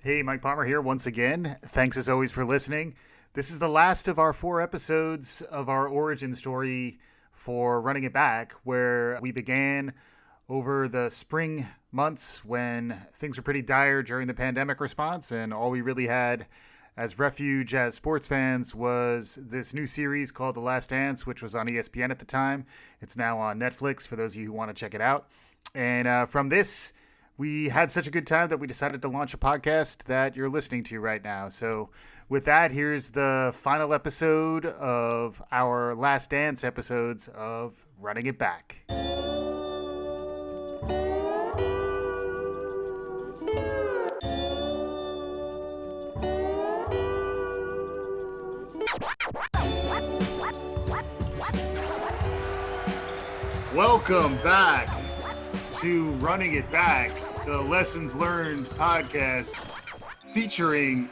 Hey, Mike Palmer here once again. Thanks as always for listening. This is the last of our 4 episodes of our origin story for Running It Back, where we began over the spring months when things were pretty dire during the pandemic response, and all we really had as refuge as sports fans was this new series called The Last Dance, which was on ESPN at the time. It's now on Netflix for those of you who want to check it out. And from this, we had such a good time that we decided to launch a podcast that you're listening to right now. So with that, here's the final episode of our Last Dance episodes of Running It Back. Welcome back to Running It Back, the Lessons Learned podcast featuring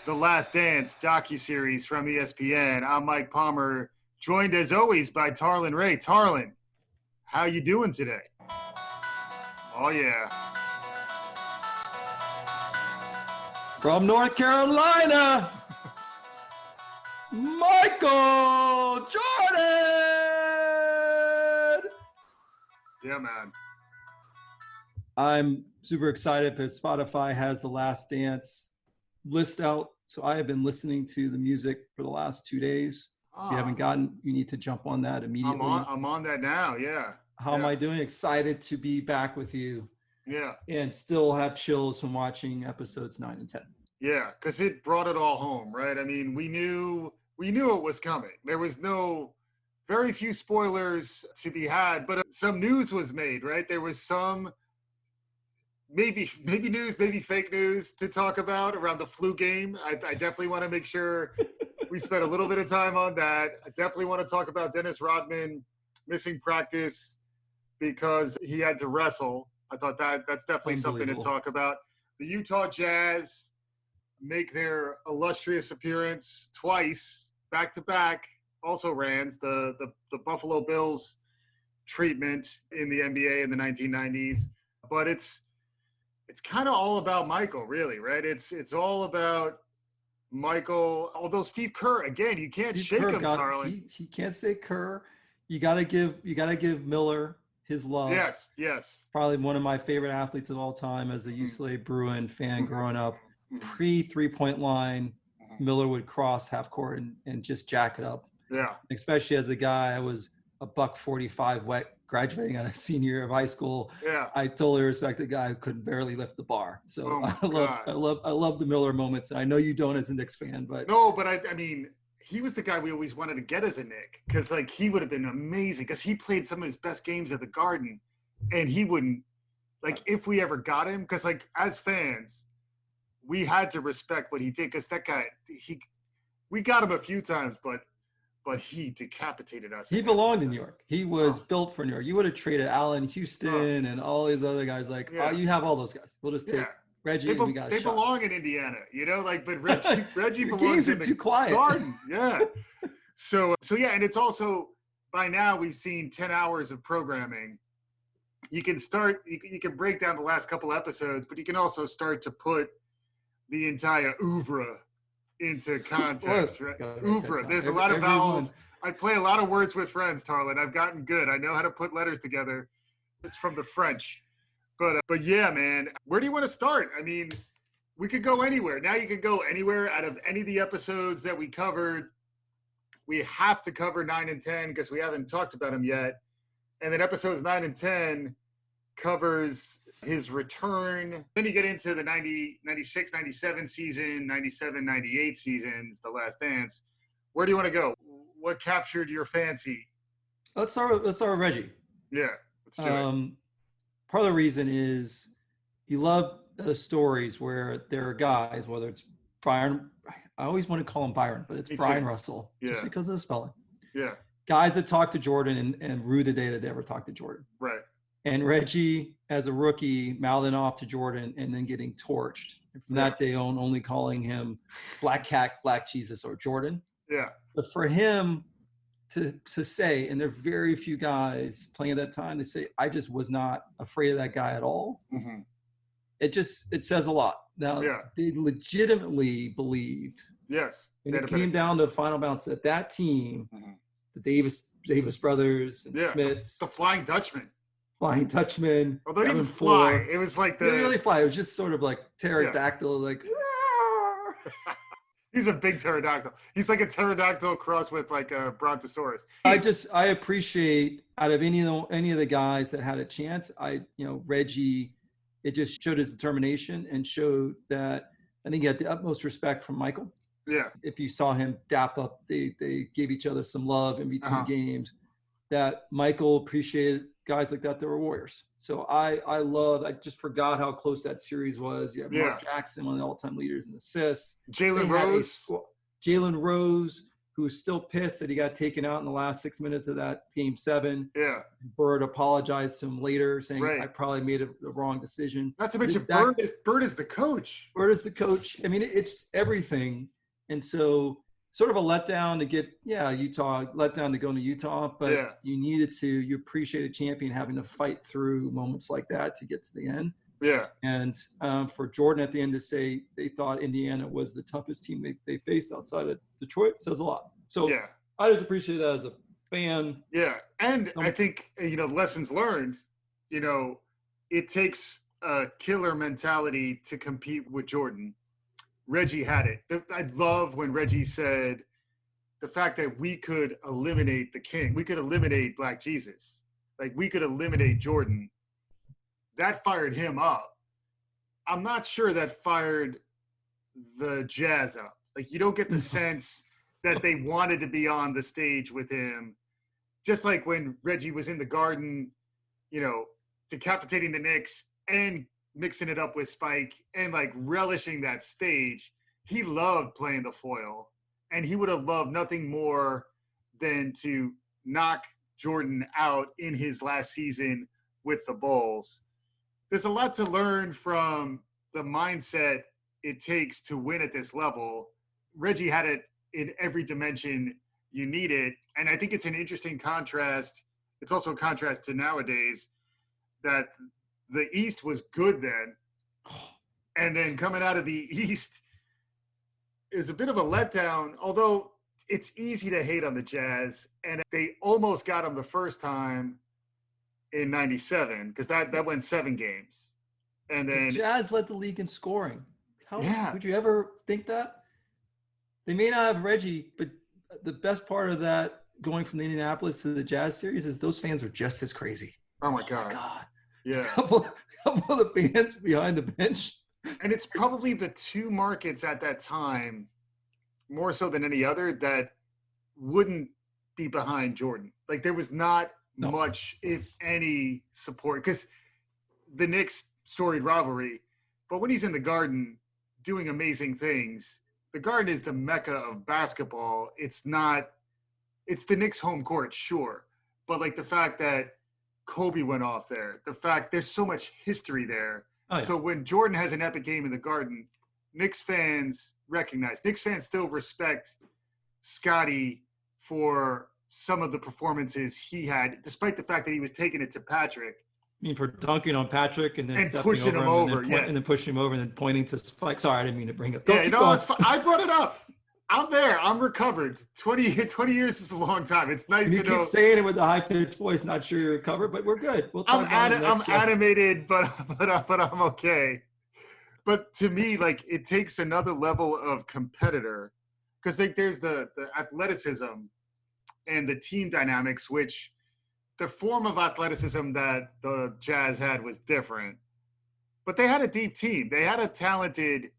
The Last Dance docuseries from ESPN. I'm Mike Palmer, joined as always by Tarlin Ray. Tarlin, how you doing today? Oh, yeah. From North Carolina, Michael Jordan! Yeah, man. I'm super excited because Spotify has The Last Dance list out. So I have been listening to the music for the last 2 days. If you haven't gotten, you need to jump on that immediately. I'm on that now, yeah. How am I doing? Excited to be back with you. Yeah. And still have chills from watching episodes 9 and 10. Yeah, because it brought it all home, right? I mean, we knew it was coming. There was very few spoilers to be had, but some news was made, right? There was some maybe news, maybe fake news to talk about around the flu game. I definitely want to make sure we spend a little bit of time on that. I definitely want to talk about Dennis Rodman missing practice because he had to wrestle. I thought that's definitely something to talk about. The Utah Jazz make their illustrious appearance twice, back-to-back, also Rans, the Buffalo Bills treatment in the NBA in the 1990s. But it's kind of all about Michael, really, right? It's all about Michael. Although Steve Kerr, again, you can't shake him, Tarlin. He can't say Kerr. You gotta give Miller his love. Yes. Probably one of my favorite athletes of all time as a UCLA Bruin fan growing up. Pre 3-point line, Miller would cross half court and just jack it up. Yeah. Especially as a guy, I was a $145 wet graduating on a senior year of high school. Yeah. I totally respect a guy who could barely lift the bar. So I love the Miller moments. And I know you don't as a Knicks fan, but no, but I mean, he was the guy we always wanted to get as a Knick because like he would have been amazing because he played some of his best games at the Garden, and he wouldn't like if we ever got him because like as fans, we had to respect what he did because that guy we got him a few times, but he decapitated us. He belonged in New York. He was built for New York. You would have traded Allen Houston and all these other guys. Like, you have all those guys. We'll just take Reggie. They belong in Indiana, like. But Reggie Your belongs games in are the too quiet. Garden. Yeah. So yeah, and it's also by now we've seen 10 hours of programming. You can start. You can break down the last couple episodes, but you can also start to put the entire oeuvre into context, right? Oeuvre. There's a lot of vowels. I play a lot of words with friends, Tarlin. I've gotten good. I know how to put letters together. It's from the French. But yeah, man, where do you want to start? I mean, we could go anywhere. Now you can go anywhere out of any of the episodes that we covered. We have to cover 9 and 10 because we haven't talked about them yet. And then episodes 9 and 10 covers his return. Then you get into the 96, 97 season, 97, 98 seasons, The Last Dance. Where do you want to go? What captured your fancy? Let's start with Reggie. Yeah, let's do it. Part of the reason is you love the stories where there are guys, whether it's Brian, I always want to call him Byron, but it's Brian Russell, just because of the spelling. Yeah. Guys that talk to Jordan and rue the day that they ever talked to Jordan. Right. And Reggie, as a rookie, mouthing off to Jordan and then getting torched. And from that day on, only calling him Black Cat, Black Jesus, or Jordan. Yeah. But for him to say, and there are very few guys playing at that time, they say, I just was not afraid of that guy at all. Mm-hmm. It says a lot. Now, Yeah. they legitimately believed. Yes. When it came down to final bounce, that team, the Davis brothers and Smiths, the Flying Dutchman. Flying Dutchman. Well, they didn't fly. It was like they didn't really fly. It was just sort of like pterodactyl, like. He's a big pterodactyl. He's like a pterodactyl crossed with like a brontosaurus. I appreciate, out of any of the guys that had a chance, Reggie, it just showed his determination and showed that I think he had the utmost respect from Michael. Yeah. If you saw him dap up, they gave each other some love in between games. That Michael appreciated guys like that were warriors. So I just forgot how close that series was. Yeah, Mark Jackson, one of the all-time leaders in assists. Jalen Rose, who was still pissed that he got taken out in the last 6 minutes of that game 7. Yeah. Bird apologized to him later, saying I probably made a wrong decision. Not to mention Bird is the coach. Bird is the coach. I mean, it's everything. And so sort of a letdown to get, letdown to go to Utah, but you appreciate a champion having to fight through moments like that to get to the end. Yeah. And for Jordan at the end to say they thought Indiana was the toughest team they faced outside of Detroit says a lot. So I just appreciate that as a fan. Yeah. And I think, lessons learned, it takes a killer mentality to compete with Jordan. Reggie had it. I love when Reggie said the fact that we could eliminate the king. We could eliminate Black Jesus. Like, we could eliminate Jordan. That fired him up. I'm not sure that fired the Jazz up. Like, you don't get the sense that they wanted to be on the stage with him. Just like when Reggie was in the Garden, decapitating the Knicks and mixing it up with Spike and like relishing that stage. He loved playing the foil, and he would have loved nothing more than to knock Jordan out in his last season with the Bulls. There's a lot to learn from the mindset it takes to win at this level. Reggie had it in every dimension you need it. And I think it's an interesting contrast. It's also a contrast to nowadays that the East was good then. And then coming out of the East is a bit of a letdown, although it's easy to hate on the Jazz. And they almost got them the first time in 97 because that went 7 games. And then the Jazz led the league in scoring. Would you ever think that? They may not have Reggie, but the best part of that going from the Indianapolis to the Jazz series is those fans were just as crazy. Oh my God. Yeah. A couple of the fans behind the bench. And it's probably the 2 markets at that time, more so than any other, that wouldn't be behind Jordan. Like, there was not much, if any, support. Because the Knicks storied rivalry, but when he's in the Garden doing amazing things, the Garden is the mecca of basketball. It's the Knicks' home court, sure. But like the fact that Kobe went off there, the fact there's so much history there. Oh, yeah. So when Jordan has an epic game in the Garden, Knicks fans recognize. Knicks fans still respect Scottie for some of the performances he had, despite the fact that he was taking it to Patrick. I mean, for dunking on Patrick and then pushing him over, and then pushing him over and then pointing to Spike. Sorry, I didn't mean to bring it up. It's fine. I brought it up. I'm there. I'm recovered. 20 years is a long time. It's nice to know. You keep saying it with a high-pitched voice, not sure you're recovered, but we're good. We'll talk about it next show. Animated, but I'm okay. But to me, like, it takes another level of competitor because like there's the athleticism and the team dynamics, which the form of athleticism that the Jazz had was different. But they had a deep team. They had a talented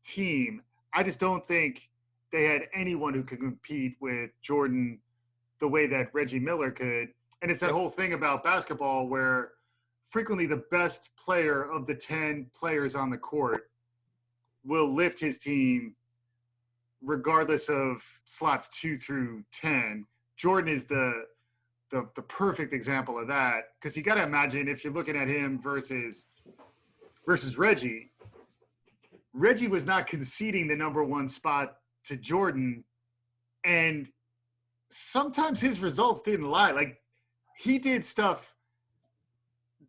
team. I just don't think they had anyone who could compete with Jordan the way that Reggie Miller could. And it's that whole thing about basketball where frequently the best player of the 10 players on the court will lift his team regardless of slots 2 through 10. Jordan is the perfect example of that because you got to imagine if you're looking at him versus Reggie was not conceding the number 1 spot to Jordan, and sometimes his results didn't lie. Like, he did stuff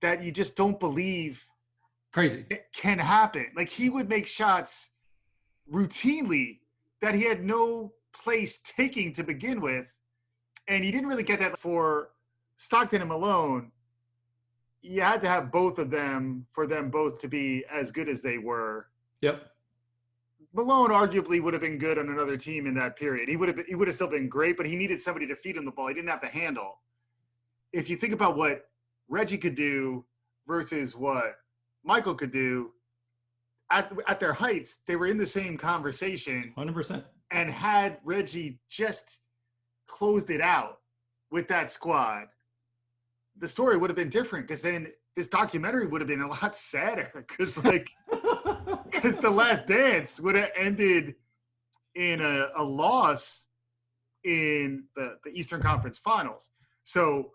that you just don't believe Crazy. It can happen. Like, he would make shots routinely that he had no place taking to begin with. And you didn't really get that for Stockton and Malone. You had to have both of them for them both to be as good as they were. Yep. Malone arguably would have been good on another team in that period. He would have still been great, but he needed somebody to feed him the ball. He didn't have the handle. If you think about what Reggie could do versus what Michael could do, at their heights, they were in the same conversation. 100%. And had Reggie just closed it out with that squad, the story would have been different, because then this documentary would have been a lot sadder, because The Last Dance would have ended in a loss in the Eastern Conference Finals. So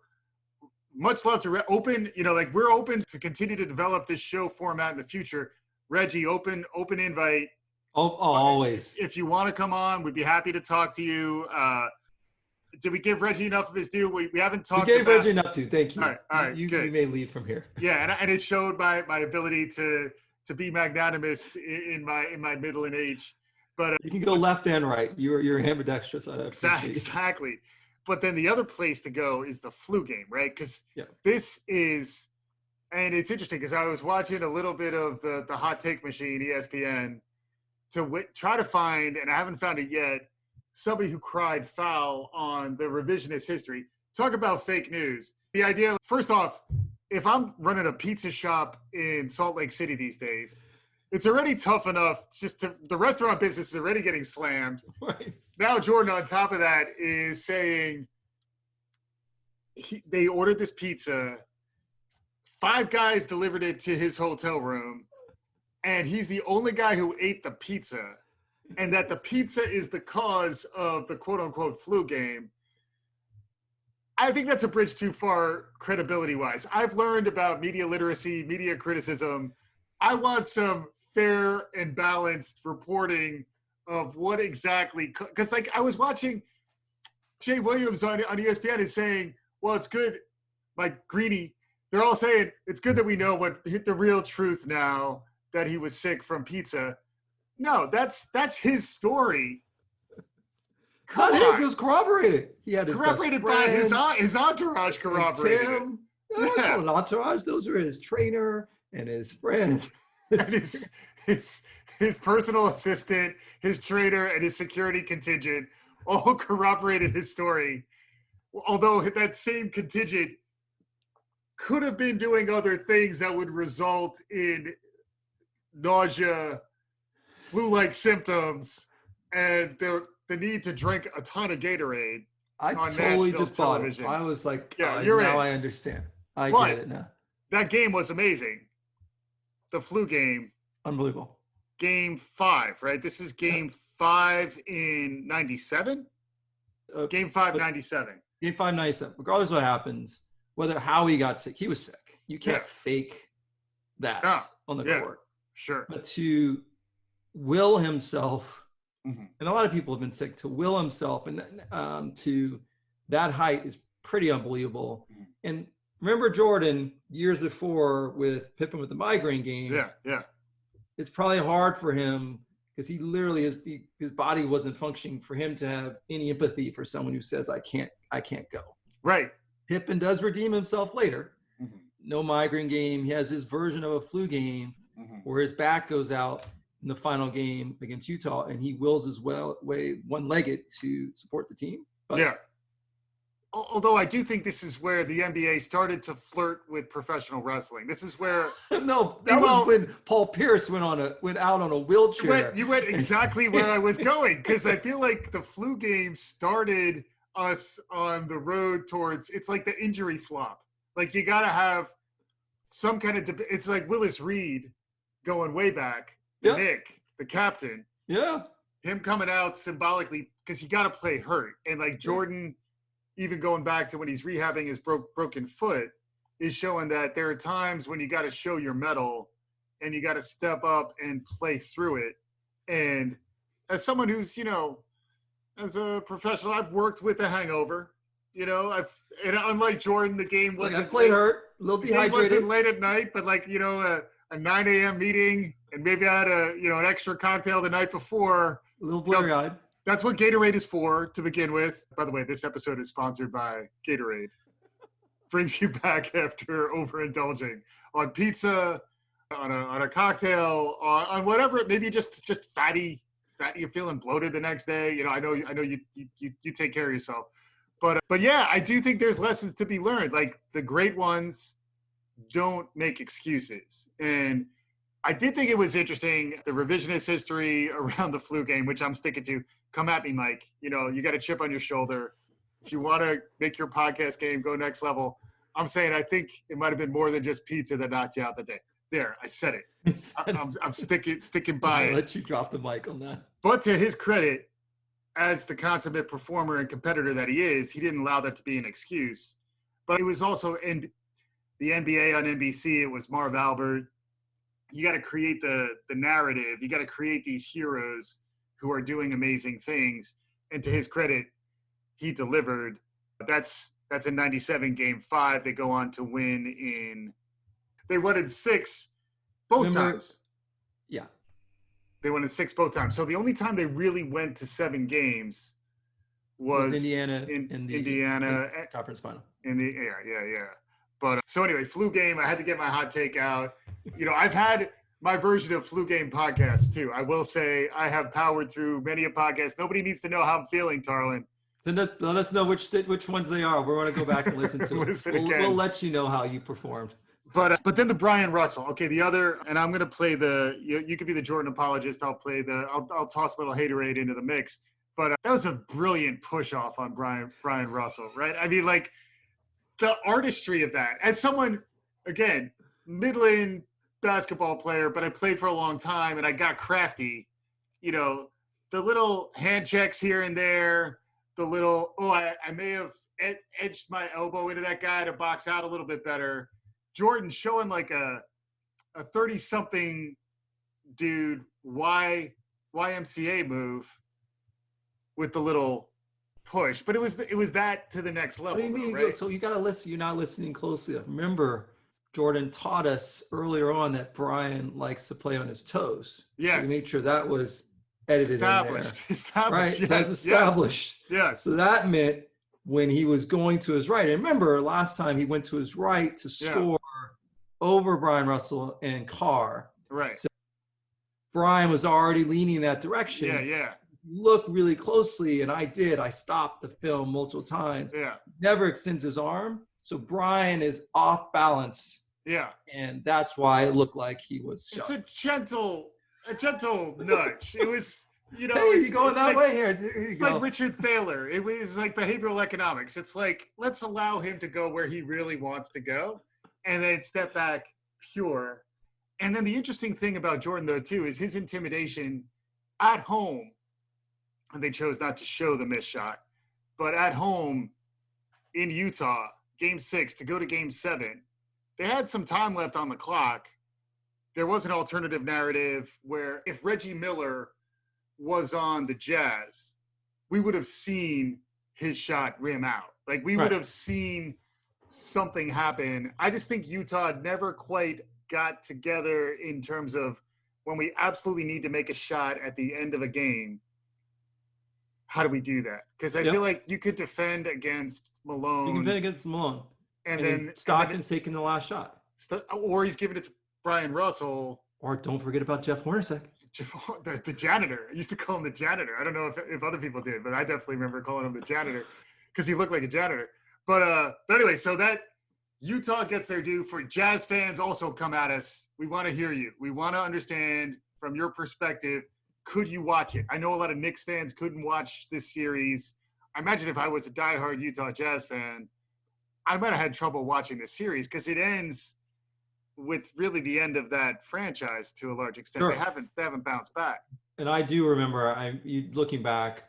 much love to open, like, we're open to continue to develop this show format in the future. Reggie, open invite. Always. If you want to come on, we'd be happy to talk to you. Did we give Reggie enough of his due? We haven't talked. We gave Reggie enough to. Thank you. All right. You may leave from here. Yeah, and it showed my ability to be magnanimous in my middle and age. But you can go left and right. You're ambidextrous. Exactly. But then the other place to go is the flu game, right? Because this is, and it's interesting because I was watching a little bit of the Hot Take Machine, ESPN, to try to find, and I haven't found it yet, somebody who cried foul on the revisionist history. Talk about fake news. The idea, first off, if I'm running a pizza shop in Salt Lake City these days, it's already tough enough. The restaurant business is already getting slammed. Right. Now Jordan, on top of that, is saying they ordered this pizza. 5 guys delivered it to his hotel room, and he's the only guy who ate the pizza, and that the pizza is the cause of the quote-unquote flu game. I think that's a bridge too far credibility-wise. I've learned about media literacy, media criticism. I want some fair and balanced reporting of what exactly – because, like, I was watching Jay Williams on ESPN is saying, well, it's good, like Greeny, they're all saying it's good that we know what the real truth now, that he was sick from pizza. No, that's his story. Not his, it was corroborated. He had his corroborated by his entourage corroborated. Tim, an entourage. Those were his trainer and his friend. And his personal assistant, his trainer, and his security contingent all corroborated his story. Although that same contingent could have been doing other things that would result in nausea, flu-like symptoms, and the need to drink a ton of Gatorade. I totally just bought it. I was like, now I understand. I get it now. That game was amazing. The flu game. Unbelievable. Game 5, right? This is game 5 in 97? Game 5, 97. Game 5, 97. Regardless of what happens, how he got sick, he was sick. You can't fake that on the court. Sure. But to will himself, and a lot of people have been sick, to will himself and to that height is pretty unbelievable. And remember Jordan years before with Pippen with the migraine game. Yeah. It's probably hard for him because he literally his body wasn't functioning for him to have any empathy for someone who says I can't go. Right. Pippen does redeem himself later. No migraine game. He has his version of a flu game where his back goes out in the final game against Utah, and he wills his way one-legged to support the team. But yeah. Although I do think this is where the NBA started to flirt with professional wrestling. This is where no, that was when Paul Pierce went out on a wheelchair. You went exactly where I was going, because I feel like the flu game started us on the road towards, it's like the injury flop. Like, you got to have some kind of it's like Willis Reed going way back. Nick, the captain. Yeah. Him coming out symbolically, because you got to play hurt. And like Jordan, even going back to when he's rehabbing his broken foot, is showing that there are times when you got to show your mettle and you got to step up and play through it. And as someone who's, as a professional, I've worked with a hangover. And unlike Jordan, the game wasn't. I played hurt, a little dehydrated. It wasn't late at night, but a 9 a.m. meeting and maybe I had an extra cocktail the night before. A little blurry-eyed. That's what Gatorade is for to begin with. By the way, this episode is sponsored by Gatorade. Brings you back after overindulging on pizza, on a cocktail, on whatever. Maybe just fatty. You're feeling bloated the next day. I know you take care of yourself. But yeah, I do think there's lessons to be learned. Like the great ones don't make excuses. And I did think it was interesting, the revisionist history around the flu game, which I'm sticking to. Come at me, Mike. You got a chip on your shoulder. If you want to make your podcast game go next level, I'm saying I think it might have been more than just pizza that knocked you out the day. There, I said it. I'm sticking by it. I'll let you drop the mic on that. But to his credit, as the consummate performer and competitor that he is, he didn't allow that to be an excuse. But it was also in the NBA on NBC. It was Marv Albert. You got to create the narrative. You got to create these heroes who are doing amazing things. And to his credit, he delivered. That's in 97, Game 5. They go on to win they won in 6 both times. Yeah. They won in 6 both times. So the only time they really went to 7 games was Indiana in the Indiana conference final. Yeah. But so anyway, flu game. I had to get my hot take out. I've had my version of flu game podcast too. I will say I have powered through many a podcast. Nobody needs to know how I'm feeling, Tarlin. Then let us know which ones they are. We're going to go back and listen to. We'll let you know how you performed. But then the Brian Russell. Okay, the other, and I'm going to play you could be the Jordan apologist. I'll toss a little haterade into the mix. But that was a brilliant push off on Brian Russell, right? I mean, like the artistry of that. As someone, again, Midland basketball player, but I played for a long time and I got crafty. The little hand checks here and there, the little, I may have edged my elbow into that guy to box out a little bit better. Jordan showing like a 30-something dude YMCA move with the little push, but it was that to the next level. What do you mean? Right? So you got to listen. You're not listening closely. Remember, Jordan taught us earlier on that Brian likes to play on his toes. Yes. So we made sure that was edited Established. Right. Yes. So that's established. Yes. So that meant when he was going to his right, and remember last time he went to his right to score over Brian Russell and Carr. Right. So Brian was already leaning that direction. Yeah. Look really closely, and I stopped the film multiple times. Yeah. Never extends his arm. So Brian is off balance. Yeah. And that's why it looked like he was shot. It's a gentle nudge. It was, hey, you're going that way here. It's like Richard Thaler. It was like behavioral economics. It's like, let's allow him to go where he really wants to go and then step back pure. And then the interesting thing about Jordan, though, too, is his intimidation at home. And they chose not to show the missed shot. But at home in Utah, Game 6, to go to Game 7, they had some time left on the clock. There was an alternative narrative where if Reggie Miller was on the Jazz, we would have seen his shot rim out. Like we would have seen something happen. I just think Utah never quite got together in terms of when we absolutely need to make a shot at the end of a game. How do we do that? Because I feel like you could defend against Malone. You can defend against Malone. And then Stockton's taking the last shot. Or he's giving it to Brian Russell. Or don't forget about Jeff Hornacek. The janitor. I used to call him the janitor. I don't know if other people did, but I definitely remember calling him the janitor because he looked like a janitor. But anyway, so that Utah gets their due. For Jazz fans, also come at us. We want to hear you. We want to understand from your perspective. Could you watch it? I know a lot of Knicks fans couldn't watch this series. I imagine if I was a diehard Utah Jazz fan, I might have had trouble watching this series because it ends with really the end of that franchise to a large extent. Sure. They haven't bounced back. And I do remember, looking back,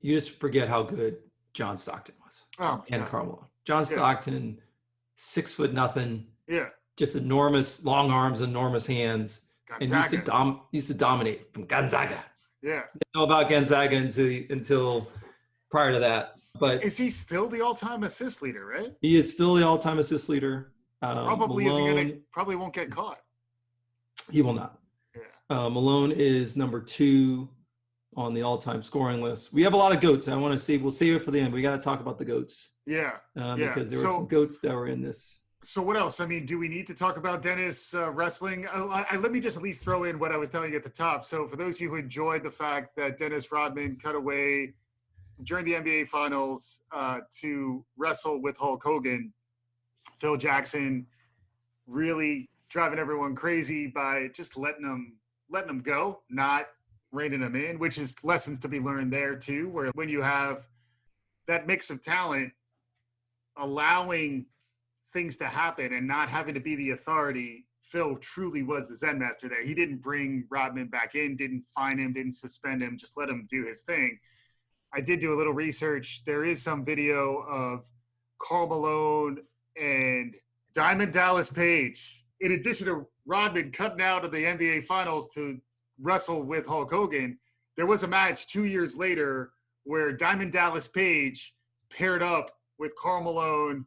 you just forget how good John Stockton was. And Carmelo. John Stockton, 6'0". Yeah. Just enormous, long arms, enormous hands. Gonzaga. And used to dominate from Gonzaga. Yeah. Didn't know about Gonzaga until prior to that. But is he still the all-time assist leader, right? He is still the all-time assist leader. Probably Malone, probably won't get caught. He will not. Yeah. Malone is number 2 on the all-time scoring list. We have a lot of GOATs. I want to see. We'll save it for the end. We got to talk about the GOATs. Yeah. Because there were some GOATs that were in this. So what else? I mean, do we need to talk about Dennis wrestling? Let me just at least throw in what I was telling you at the top. So for those of you who enjoyed the fact that Dennis Rodman cut away during the NBA Finals to wrestle with Hulk Hogan, Phil Jackson really driving everyone crazy by just letting them go, not reining them in, which is lessons to be learned there too, where when you have that mix of talent, allowing things to happen and not having to be the authority, Phil truly was the Zen master there. He didn't bring Rodman back in, didn't fine him, didn't suspend him, just let him do his thing. I did do a little research. There is some video of Karl Malone and Diamond Dallas Page, in addition to Rodman cutting out of the NBA Finals to wrestle with Hulk Hogan. There was a match 2 years later where Diamond Dallas Page paired up with Karl Malone,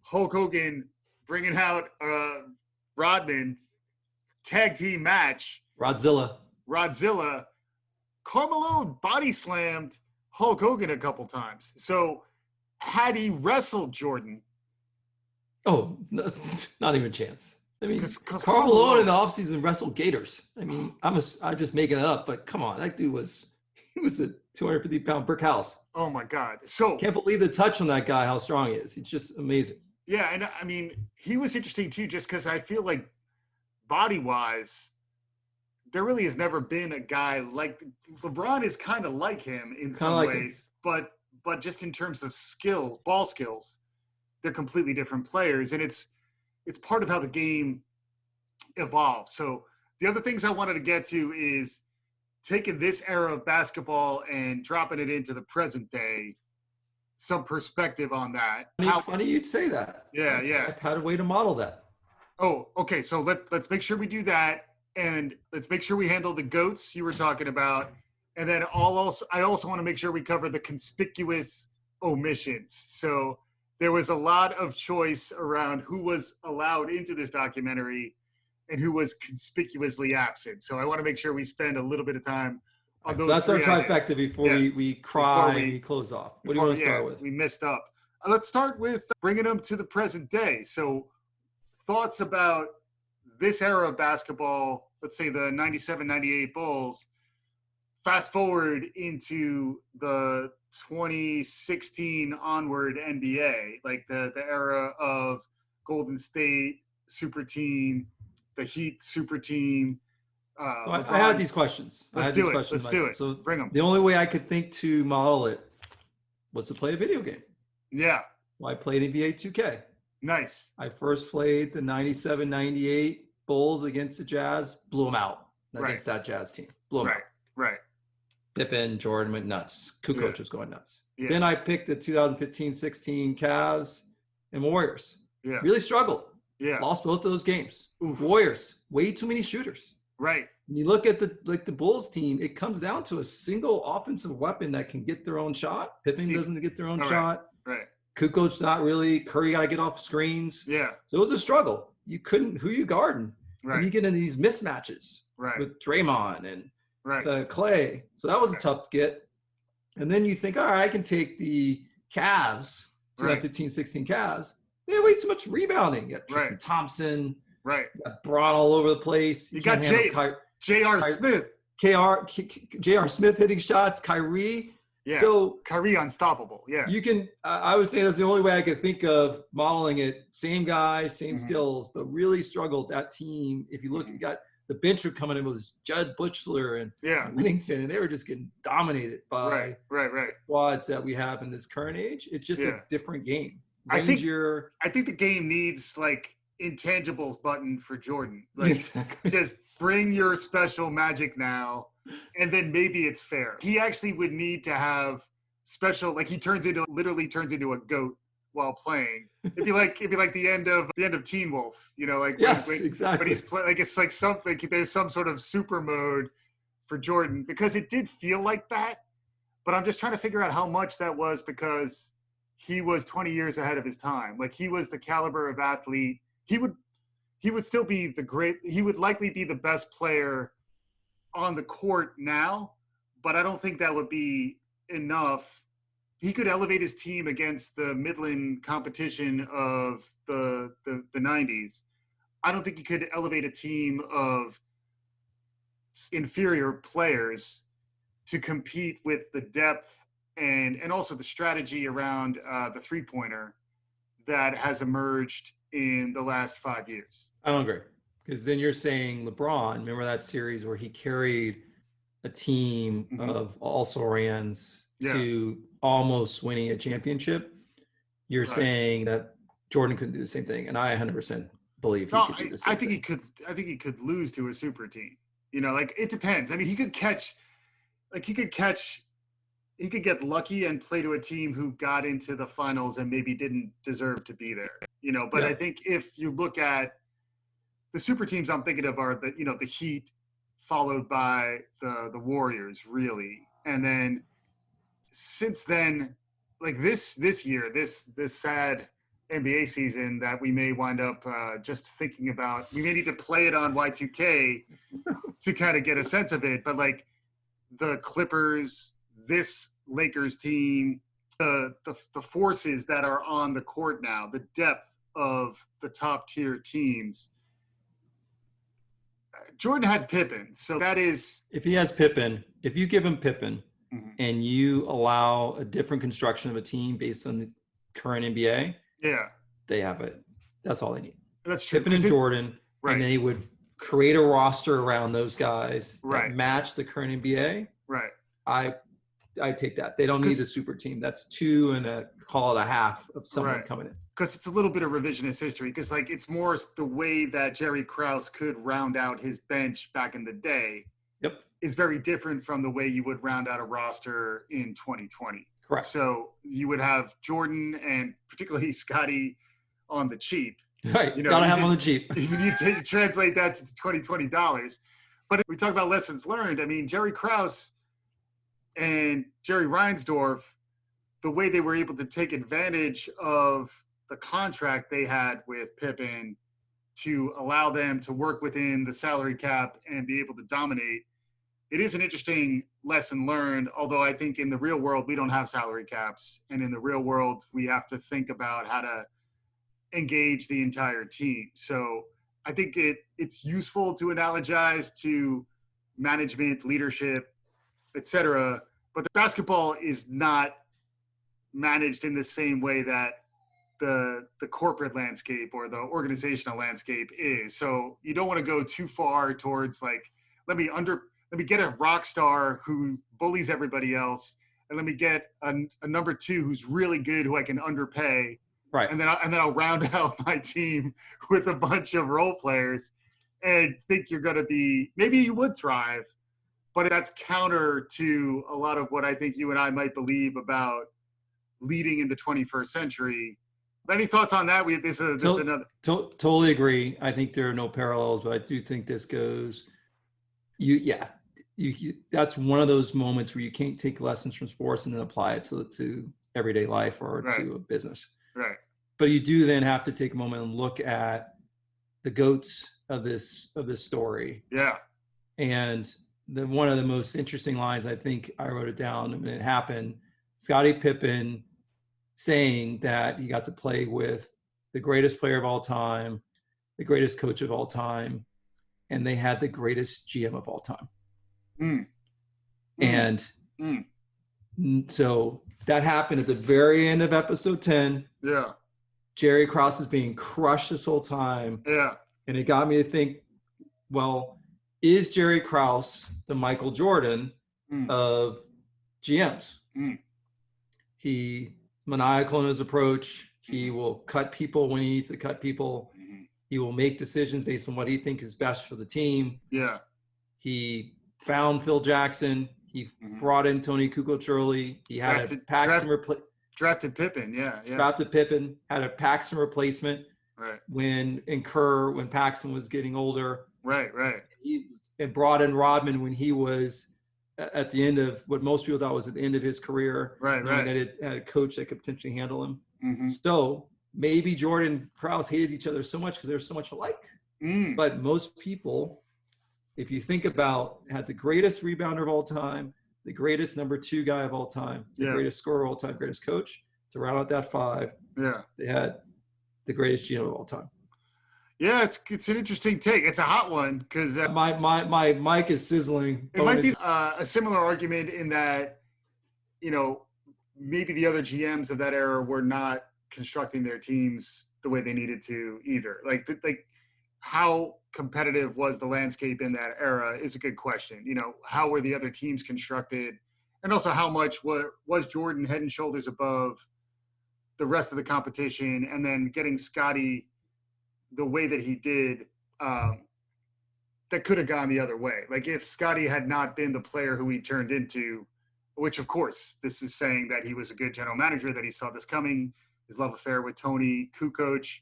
Hulk Hogan bringing out Rodman, tag team match. Rodzilla. Karl Malone body slammed Hulk Hogan a couple times. So had he wrestled Jordan? Oh, no, not even a chance. I mean, Cause Karl Malone in the offseason wrestled Gators. I mean, I'm just making it up, but come on, that dude was a 250-pound brick house. Oh my God! So can't believe the touch on that guy. How strong he is. He's just amazing. Yeah, and I mean, he was interesting too, just because I feel like body-wise, there really has never been a guy like LeBron is kind of like him in some ways, but just in terms of skill, ball skills, they're completely different players, and it's part of how the game evolves. So the other things I wanted to get to is taking this era of basketball and dropping it into the present day. Some perspective on that. How funny you'd say that. Yeah. I've had a way to model that. Oh, okay. So let's make sure we do that, and let's make sure we handle the GOATs you were talking about, and then I also want to make sure we cover the conspicuous omissions. So there was a lot of choice around who was allowed into this documentary and who was conspicuously absent. So I want to make sure we spend a little bit of time. So that's our trifecta before we close off. What do you want to start with? We messed up. Let's start with bringing them to the present day. So thoughts about this era of basketball, let's say the 97-98 Bulls, fast forward into the 2016 onward NBA, like the era of Golden State, super team, the Heat, super team. I had these questions. Let's do it. So bring them. The only way I could think to model it was to play a video game. Yeah. Well, I played NBA 2K. Nice. I first played the 97-98 Bulls against the Jazz, blew them out against that Jazz team. Blew them out. Right. Pippen, Jordan went nuts. Kukoc was going nuts. Yeah. Then I picked the 2015-16 Cavs and Warriors. Yeah. Really struggled. Yeah. Lost both of those games. Oof. Warriors, way too many shooters. Right. When you look at the Bulls team, it comes down to a single offensive weapon that can get their own shot. Pippen doesn't get their own shot. Right. Kukoc not really. Curry got to get off screens. Yeah. So it was a struggle. You couldn't. Who you guarding? Right. And you get into these mismatches. Right. With Draymond and Clay. So that was a tough get. And then you think, all right, I can take the Cavs, 2015-16 Cavs. They had way too much rebounding. You got Tristan Thompson. Right. You got Braun all over the place. You got J.R. Smith. J.R. Smith hitting shots. Kyrie. Yeah. So Kyrie unstoppable. Yeah. You can. I would say that's the only way I could think of modeling it. Same guy, same skills, but really struggled that team. If you look, you got the bench were coming in was Judd Butchler and Whittington, and they were just getting dominated by squads that we have in this current age. It's just a different game. I think the game needs like intangibles button for Jordan. Like just bring your special magic now, and then maybe it's fair. He actually would need to have special, like he literally turns into a goat while playing. It'd be like the end of Teen Wolf, you know, like exactly. But he's playing like it's like something. There's some sort of super mode for Jordan because it did feel like that. But I'm just trying to figure out how much that was because he was 20 years ahead of his time. Like he was the caliber of athlete. He he would still be he would likely be the best player on the court now, but I don't think that would be enough. He could elevate his team against the Midland competition of the 90s. I don't think he could elevate a team of inferior players to compete with the depth and also the strategy around the three-pointer that has emerged in the last 5 years. I don't agree, because then you're saying LeBron. Remember that series where he carried a team of also-rans to almost winning a championship? You're saying that Jordan couldn't do the same thing, and I 100% believe he could do the same thing. I think he could lose to a super team. You know, like, it depends. I mean, he could get lucky and play to a team who got into the finals and maybe didn't deserve to be there. You know, but I think if you look at the super teams I'm thinking of are the Heat, followed by the Warriors, really. And then since then, like this year, this sad NBA season that we may wind up just thinking about, we may need to play it on Y2K to kind of get a sense of it. But like the Clippers, this Lakers team, the forces that are on the court now, the depth of the top tier teams. Jordan had Pippen, so that is... If he has Pippen, if you give him Pippen and you allow a different construction of a team based on the current NBA, they have it. That's all they need. That's true. Pippen and Jordan, and they would create a roster around those guys that match the current NBA. Right. I take that. They don't need a super team. That's 2 and call it a half of someone coming in. Because it's a little bit of revisionist history. Because like it's more the way that Jerry Krause could round out his bench back in the day. Yep. Is very different from the way you would round out a roster in 2020. Correct. So you would have Jordan and particularly Scotty on the cheap. Right. You gotta have him on the cheap. Even you translate that to $20. But if we talk about lessons learned, I mean, Jerry Krause and Jerry Reinsdorf, the way they were able to take advantage of the contract they had with Pippen to allow them to work within the salary cap and be able to dominate, it is an interesting lesson learned, although I think in the real world, we don't have salary caps. And in the real world, we have to think about how to engage the entire team. So I think it's useful to analogize to management, leadership, etc. But the basketball is not managed in the same way that the corporate landscape or the organizational landscape is. So you don't want to go too far towards like, let me get a rock star who bullies everybody else, and let me get a number 2 who's really good who I can underpay. Right. And then I'll round out my team with a bunch of role players and think you're going to be, maybe you would thrive, but that's counter to a lot of what I think you and I might believe about leading in the 21st century. Any thoughts on that? This is another. Totally agree. I think there are no parallels, but I do think this goes, that's one of those moments where you can't take lessons from sports and then apply it to everyday life or to a business. Right. But you do then have to take a moment and look at the goats of this story. Yeah. And one of the most interesting lines, I think I wrote it down when it happened, Scottie Pippen saying that he got to play with the greatest player of all time, the greatest coach of all time, and they had the greatest GM of all time. And so that happened at the very end of episode 10. Yeah. Jerry Krause is being crushed this whole time. Yeah. And it got me to think, well, is Jerry Krause the Michael Jordan of GMs? He's maniacal in his approach. He will cut people when he needs to cut people. He will make decisions based on what he thinks is best for the team. Yeah. He found Phil Jackson. He brought in Tony Kukoc. He had a Paxson drafted Pippen. Yeah. Drafted Pippen. Had a Paxson replacement. Right. When Paxson was getting older. Right. He brought in Rodman when he was at the end of what most people thought was at the end of his career. Right. That it had a coach that could potentially handle him. So maybe Jordan and Krause hated each other so much because they're so much alike. But most people, if you think about, had the greatest rebounder of all time, the greatest number 2 guy of all time, the greatest scorer of all time, greatest coach, to round out that 5, they had the greatest GM of all time. Yeah, it's an interesting take. It's a hot one because my mic is sizzling. It might be a similar argument in that, maybe the other GMs of that era were not constructing their teams the way they needed to either. Like how competitive was the landscape in that era is a good question. How were the other teams constructed, and also how much was Jordan head and shoulders above the rest of the competition, and then getting Scottie the way that he did, that could have gone the other way. Like if Scottie had not been the player who he turned into, which of course this is saying that he was a good general manager, that he saw this coming, his love affair with Tony Kukoc.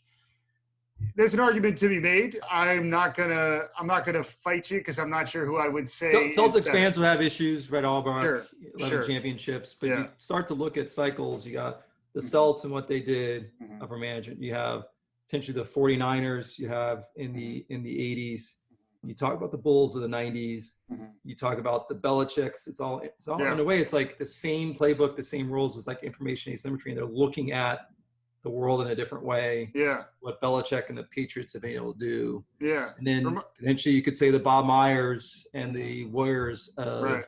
There's an argument to be made. I'm not gonna fight you because I'm not sure who I would say. Celtics fans will have issues. Red Auerbach, 11 sure. championships, but you start to look at cycles. You got the Celtics and what they did for management. You have potentially the 49ers you have in the 80s. You talk about the Bulls of the 90s. You talk about the Belichicks. It's all in a way, it's like the same playbook, the same rules with like information asymmetry, and they're looking at the world in a different way. Yeah. What Belichick and the Patriots have been able to do. Yeah. And then potentially you could say the Bob Myers and the Warriors of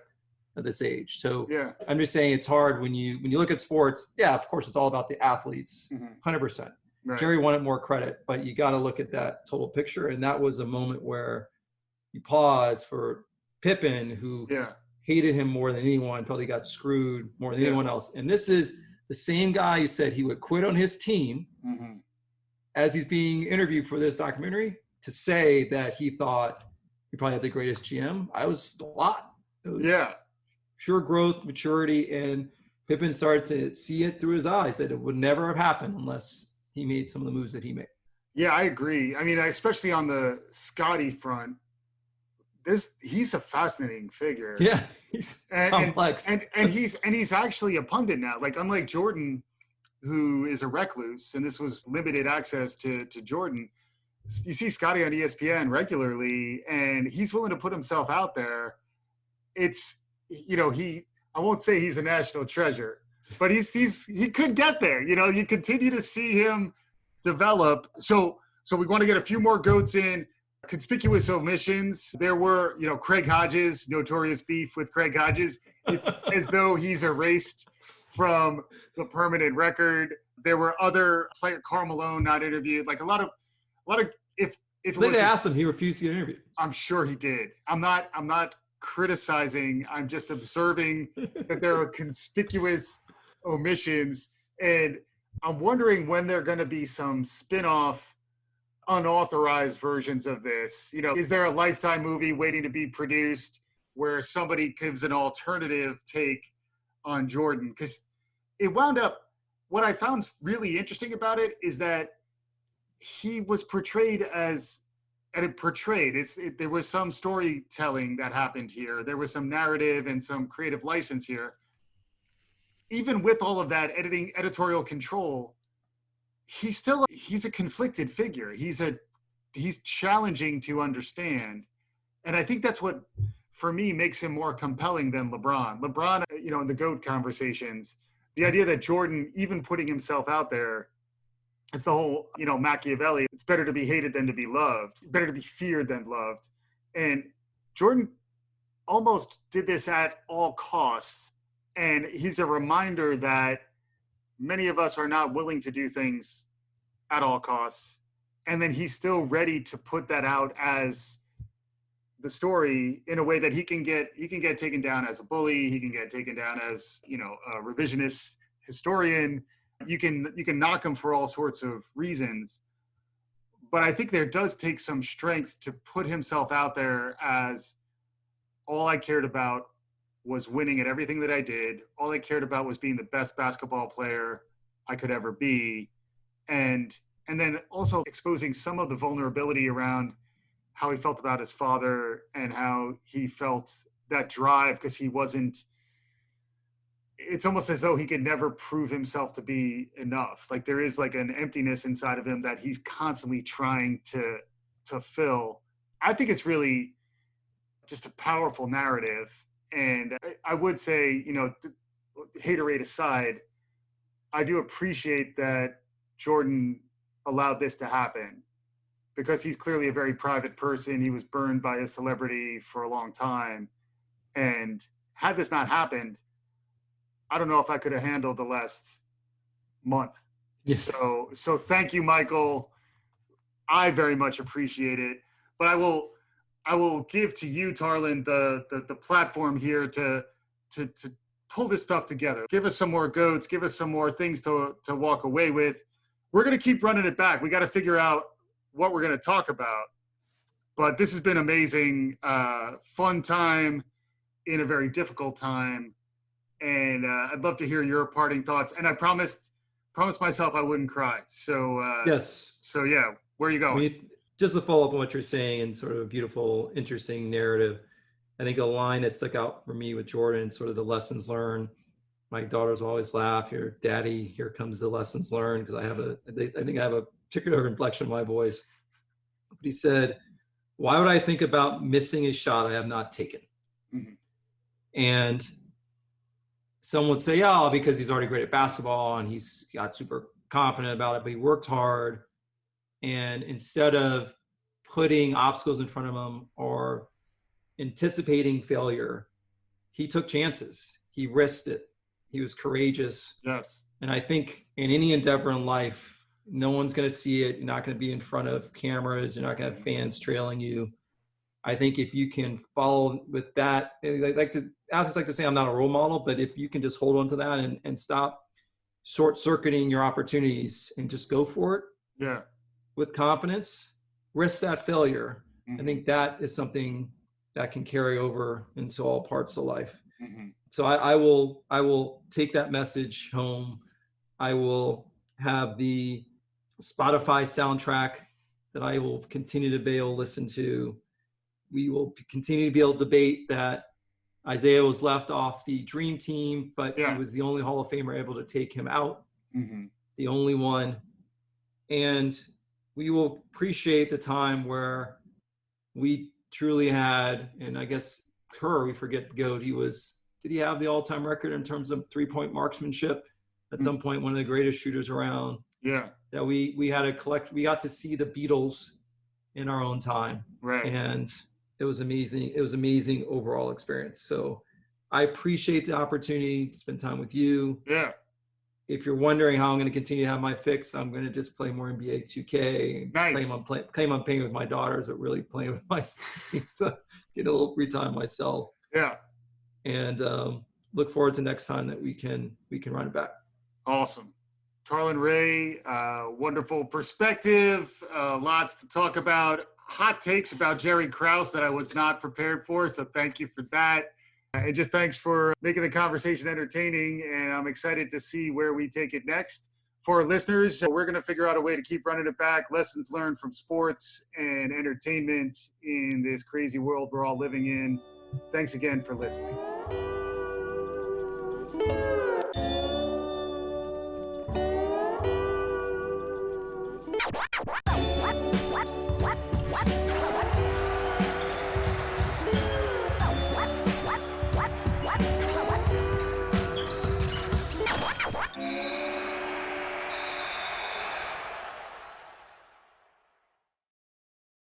this age. So I'm just saying it's hard when you look at sports. Yeah, of course, it's all about the athletes, 100%. Right. Jerry wanted more credit, but you got to look at that total picture. And that was a moment where you pause for Pippen, who hated him more than anyone, felt he got screwed more than anyone else. And this is the same guy who said he would quit on his team as he's being interviewed for this documentary to say that he thought he probably had the greatest GM. I was a lot. It was pure growth, maturity, and Pippen started to see it through his eyes that it would never have happened unless he made some of the moves that he made. Yeah, I agree. I mean, especially on the Scottie front, he's a fascinating figure. Yeah, he's complex. And he's actually a pundit now. Like, unlike Jordan, who is a recluse, and this was limited access to Jordan, you see Scottie on ESPN regularly, and he's willing to put himself out there. It's, I won't say he's a national treasure, but he could get there. You continue to see him develop. So we want to get a few more goats in. Conspicuous omissions. There were, Craig Hodges, notorious beef with Craig Hodges. It's as though he's erased from the permanent record. There were other player, Karl Malone, not interviewed. Like a lot of if they asked him, he refused to get interviewed. I'm sure he did. I'm not criticizing. I'm just observing that there are conspicuous omissions, and I'm wondering when there are going to be some spin-off unauthorized versions of this. Is there a Lifetime movie waiting to be produced where somebody gives an alternative take on Jordan? Because it wound up, what I found really interesting about it is that he was portrayed there was some storytelling that happened here. There was some narrative and some creative license here. Even with all of that editorial control, he's a conflicted figure. He's challenging to understand. And I think that's what, for me, makes him more compelling than LeBron. LeBron, in the GOAT conversations, the idea that Jordan, even putting himself out there, it's the whole, Machiavelli, it's better to be hated than to be loved, better to be feared than loved. And Jordan almost did this at all costs. And he's a reminder that many of us are not willing to do things at all costs. And then he's still ready to put that out as the story in a way that he can get taken down as a bully. He can get taken down as, a revisionist historian. You can knock him for all sorts of reasons. But I think there does take some strength to put himself out there as all I cared about was winning at everything that I did. All I cared about was being the best basketball player I could ever be. And then also exposing some of the vulnerability around how he felt about his father and how he felt that drive because he wasn't, it's almost as though he could never prove himself to be enough. Like there is like an emptiness inside of him that he's constantly trying to to fill. I think it's really just a powerful narrative. And I would say, haterade aside, I do appreciate that Jordan allowed this to happen because he's clearly a very private person. He was burned by a celebrity for a long time. And had this not happened, I don't know if I could have handled the last month. Yes. So thank you, Michael. I very much appreciate it. But I will give to you, Tarlin, the platform here to pull this stuff together. Give us some more goats. Give us some more things to walk away with. We're going to keep running it back. We got to figure out what we're going to talk about. But this has been amazing. Fun time in a very difficult time. And I'd love to hear your parting thoughts. And I promised myself I wouldn't cry. So yes. So yeah, where are you going? Just to follow up on what you're saying and sort of a beautiful, interesting narrative. I think a line that stuck out for me with Jordan, sort of the lessons learned. My daughters always laugh, "Here, Daddy, here comes the lessons learned," because I think I have a particular inflection in my voice. But he said, "Why would I think about missing a shot I have not taken?" Mm-hmm. And some would say, "Oh, because he's already great at basketball and he's got super confident about it, but he worked hard." And instead of putting obstacles in front of him or anticipating failure, he took chances. He risked it. He was courageous. Yes. And I think in any endeavor in life, no one's going to see it. You're not going to be in front of cameras. You're not going to have fans trailing you. I think if you can follow with that, I just like to say I'm not a role model, but if you can just hold on to that and stop short-circuiting your opportunities and just go for it. Yeah. With confidence, risk that failure. Mm-hmm. I think that is something that can carry over into all parts of life. Mm-hmm. So I will take that message home. I will have the Spotify soundtrack that I will continue to be able to listen to. We will continue to be able to debate that Isaiah was left off the dream team, but he was the only Hall of Famer able to take him out, the only one. And we will appreciate the time where we truly had, and I guess we forget the GOAT. Did he have the all-time record in terms of three-point marksmanship? At some point, one of the greatest shooters around. Yeah. That we got to see the Beatles in our own time. Right. And it was amazing. It was amazing overall experience. So I appreciate the opportunity to spend time with you. Yeah. If you're wondering how I'm going to continue to have my fix, I'm going to just play more NBA 2K. Nice. Claim I'm playing with my daughters, but really playing with myself to get a little free time myself. Yeah. And look forward to next time that we can run it back. Awesome. Tarlin Ray, wonderful perspective, lots to talk about, hot takes about Jerry Krause that I was not prepared for, so thank you for that. And just thanks for making the conversation entertaining, and I'm excited to see where we take it next. For our listeners, we're going to figure out a way to keep running it back, lessons learned from sports and entertainment in this crazy world we're all living in. Thanks again for listening.